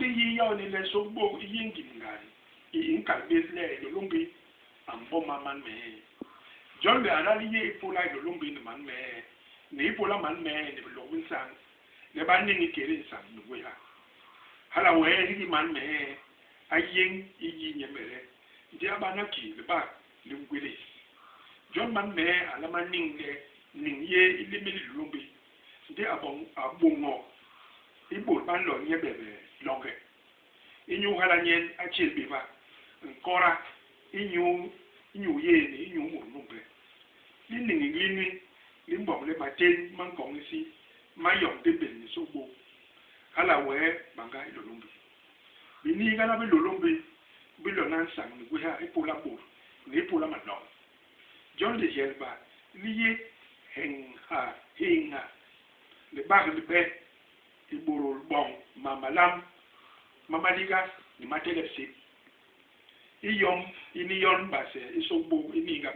yi yaw ni le sogbo yi ngingari in kalbes le lo lumbi ambo maman me John be ala ye ipola lo lumbi ni man me ni ipola man me ni lo winsan ne ba ni kere san ni we ha hala we ni man me ayen yi nyemere ndi abana ki le ba le ngwele John man me ala man ninge ninye ile meli lo lumbi ndi abongo ibo ban lo nye bebe longe inyu hala nyen achil biba nkora inyu ye ni inyu mo numbe lini limbo le maten man kong si mayom de ben ni sobo hala we banga ilo lumbi bini gala be lo lumbi bi lo nan sang ni we ha ipola bo ni ipola madong John de Jelba liye hinga le ba le be iboro bon mamalam mamaliga ni matelepsi iyom ini yon base isogbo ini ga